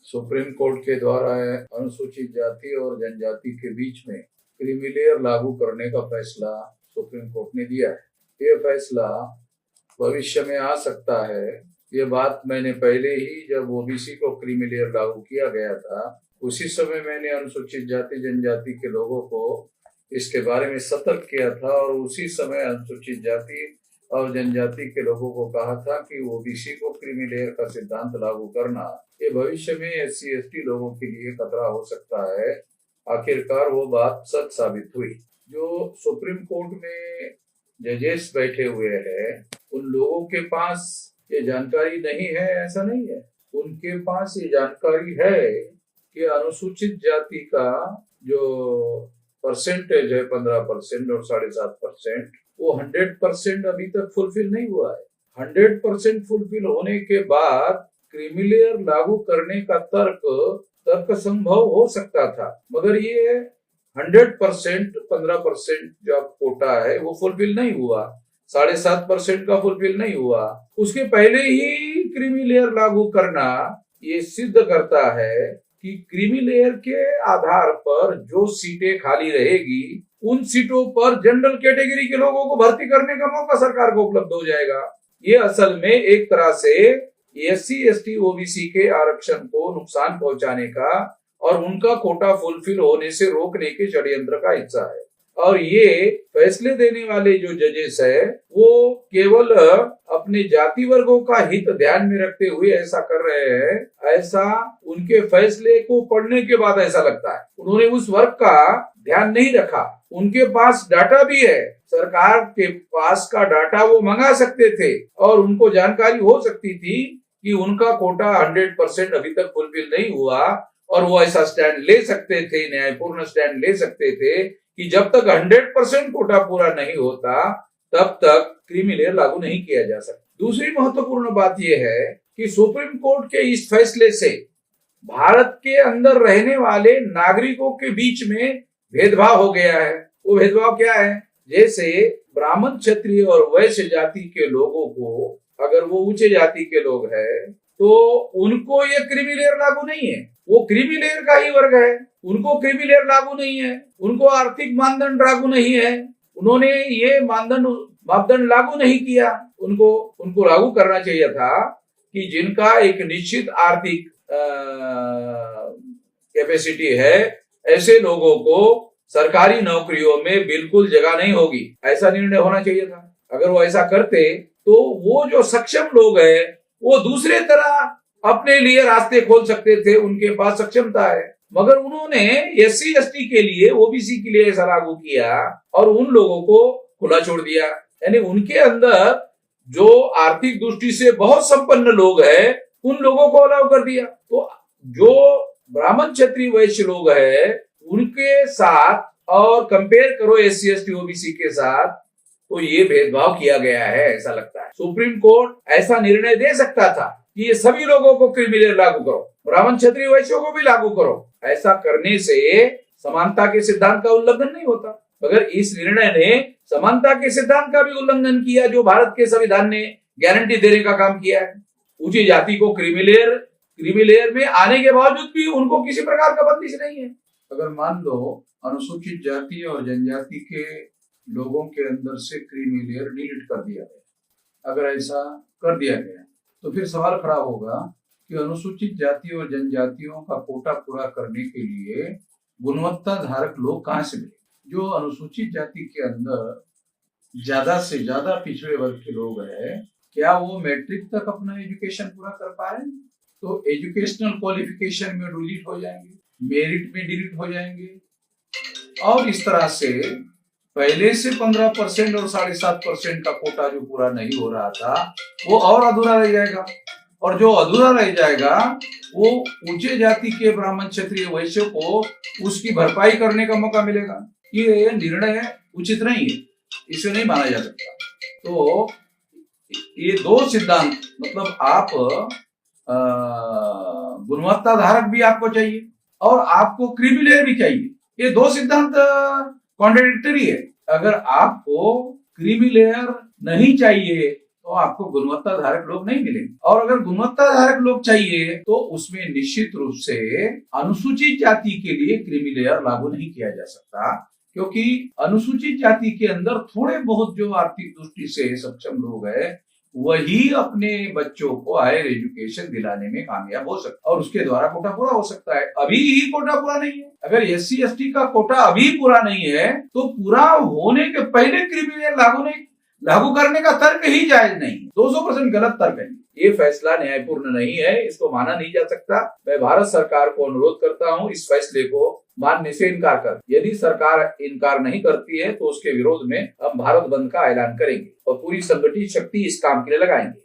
Supreme court के द्वारा अनुसूचित जाति और जनजाति के बीच में क्रीमी लेयर लागू करने का फैसला सुप्रीम कोर्ट ने दिया है। ये फैसला भविष्य में आ सकता है। ये बात मैंने पहले ही जब ओबीसी को क्रीमी लेयर लागू किया गया था, उसी समय मैंने अनुसूचित जाति जनजाति के लोगों को इसके बारे में सतर्क किया था और उसी समय अनुसूचित जाति और जनजाति के लोगों को कहा था कि ओबीसी को क्रीमी लेयर का सिद्धांत लागू करना ये भविष्य में SC/ST लोगों के लिए खतरा हो सकता है। आखिरकार वो बात सच साबित हुई। जो सुप्रीम कोर्ट में जजेस बैठे हुए हैं, उन लोगों के पास ये जानकारी नहीं है ऐसा नहीं है। उनके पास ये जानकारी है कि अनुसूचित जाति का जो परसेंटेज है 15% और 7.5%, वो 100% अभी तक फुलफिल नहीं हुआ है। 100% फुलफिल होने के बाद क्रीमी लेयर लागू करने का तर्क संभव हो सकता था, मगर ये 100% 15% जो कोटा है वो फुलफिल नहीं हुआ, 7.5% का फुलफिल नहीं हुआ। उसके पहले ही क्रीमी लेयर लागू करना ये सिद्ध करता है कि क्रीमी लेयर के आधार पर जो सीटें खाली रहेगी उन सीटों पर जनरल कैटेगरी के लोगों को भर्ती करने का मौका सरकार को उपलब्ध हो जाएगा। ये असल में एक तरह से SC/ST OBC के आरक्षण को नुकसान पहुंचाने का और उनका कोटा फुलफिल होने से रोकने के षड्यंत्र का हिस्सा है। और ये फैसले देने वाले जो जजेस है वो केवल अपने जाति वर्गों का हित ध्यान में रखते हुए ऐसा कर रहे हैं, ऐसा उनके फैसले को पढ़ने के बाद ऐसा लगता है। उन्होंने उस वर्ग का ध्यान नहीं रखा। उनके पास डाटा भी है, सरकार के पास का डाटा वो मंगा सकते थे और उनको जानकारी हो सकती थी कि उनका कोटा 100% अभी तक फुलफिल नहीं हुआ और वो ऐसा स्टैंड ले सकते थे, न्यायपूर्ण स्टैंड ले सकते थे कि जब तक 100% कोटा पूरा नहीं होता तब तक क्रीमी लेयर लागू नहीं किया जा सकता। दूसरी महत्वपूर्ण बात यह है कि सुप्रीम कोर्ट के इस फैसले से भारत के अंदर रहने वाले नागरिकों के बीच में भेदभाव हो गया है। वो भेदभाव क्या है? जैसे ब्राह्मण, क्षत्रिय और वैश्य जाति के लोगों को, अगर वो ऊंचे जाति के लोग हैं तो उनको ये क्रीमी लेयर लागू नहीं है, वो क्रीमी लेयर का ही वर्ग है, उनको क्रीमी लेयर लागू नहीं है, उनको आर्थिक मानदंड लागू नहीं है, उन्होंने ये मापदंड लागू नहीं किया। उनको लागू करना चाहिए था कि जिनका एक निश्चित आर्थिक कैपेसिटी है, ऐसे लोगों को सरकारी नौकरियों में बिल्कुल जगह नहीं होगी, ऐसा निर्णय होना चाहिए था। अगर वो ऐसा करते तो वो जो सक्षम लोग हैं वो दूसरे तरह अपने लिए रास्ते खोल सकते थे, उनके पास सक्षमता है। मगर उन्होंने SC/ST के लिए, OBC के लिए ऐसा लागू किया और उन लोगों को खुला छोड़ दिया। यानी उनके अंदर जो आर्थिक दृष्टि से बहुत संपन्न लोग हैं उन लोगों को अलाउ कर दिया। तो जो ब्राह्मण, क्षत्रिय, वैश्य लोग हैं उनके साथ और कंपेयर करो SC/ST OBC के साथ, तो ये भेदभाव किया गया है ऐसा लगता है। सुप्रीम कोर्ट ऐसा निर्णय दे सकता था कि ये सभी लोगों को क्रीमी लेयर लागू करो, ब्राह्मण, क्षत्रिय, वैश्यों को भी लागू करो। ऐसा करने से समानता के सिद्धांत का उल्लंघन नहीं होता, मगर इस निर्णय ने समानता के सिद्धांत का भी उल्लंघन किया जो भारत के संविधान ने गारंटी देने का काम किया है। ऊंची जाति को क्रीमी लेयर में आने के बावजूद भी उनको किसी प्रकार का बंदिश नहीं है। अगर मान लो अनुसूचित जाति और जनजाति के लोगों के अंदर से क्रीमी लेयर डिलीट कर दिया गया, अगर ऐसा कर दिया गया तो फिर सवाल खड़ा होगा कि अनुसूचित जाति और जनजातियों का कोटा पूरा करने के लिए गुणवत्ता धारक लोग कहां से मिले? जो अनुसूचित जाति के अंदर ज्यादा से ज्यादा पिछड़े वर्ग के लोग हैं, क्या वो मैट्रिक तक अपना एजुकेशन पूरा कर पा रहे हैं? तो एजुकेशनल क्वालिफिकेशन में डिलीट हो जाएंगे, मेरिट में डिलीट हो जाएंगे और इस तरह से पहले से 15% और 7.5% का कोटा जो पूरा नहीं हो रहा था वो और अधूरा रह जाएगा। और जो अधूरा रह जाएगा वो ऊंचे जाति के ब्राह्मण, क्षत्रिय, वैश्य को उसकी भरपाई करने का मौका मिलेगा। ये निर्णय उचित नहीं है, इसे नहीं माना जा सकता। तो ये दो सिद्धांत, मतलब आप गुणवत्ता धारक भी आपको चाहिए और आपको क्रीमी लेयर भी चाहिए, ये दो सिद्धांत कॉन्ट्राडिक्टरी है। अगर आपको क्रीमी लेयर नहीं चाहिए तो आपको गुणवत्ताधारक लोग नहीं मिलेंगे। और अगर गुणवत्ताधारक लोग चाहिए तो उसमें निश्चित रूप से अनुसूचित जाति के लिए क्रीमी लेयर लागू नहीं किया जा सकता, क्योंकि अनुसूचित जाति के अंदर थोड़े बहुत जो आर्थिक दृष्टि से सक्षम लोग हैं वही अपने बच्चों को हायर एजुकेशन दिलाने में कामयाब हो सकता है और उसके द्वारा कोटा पूरा हो सकता है। अभी ही कोटा पूरा नहीं है। अगर SC ST का कोटा अभी पूरा नहीं है तो पूरा होने के पहले क्रीमी लेयर लागू करने का तर्क ही जायज नहीं, 200% गलत तर्क है। ये फैसला न्यायपूर्ण नहीं है, इसको माना नहीं जा सकता। मैं भारत सरकार को अनुरोध करता हूं इस फैसले को मानने से इनकार कर। यदि सरकार इनकार नहीं करती है तो उसके विरोध में हम भारत बंद का ऐलान करेंगे और पूरी संगठित शक्ति इस काम के लिए लगाएंगे।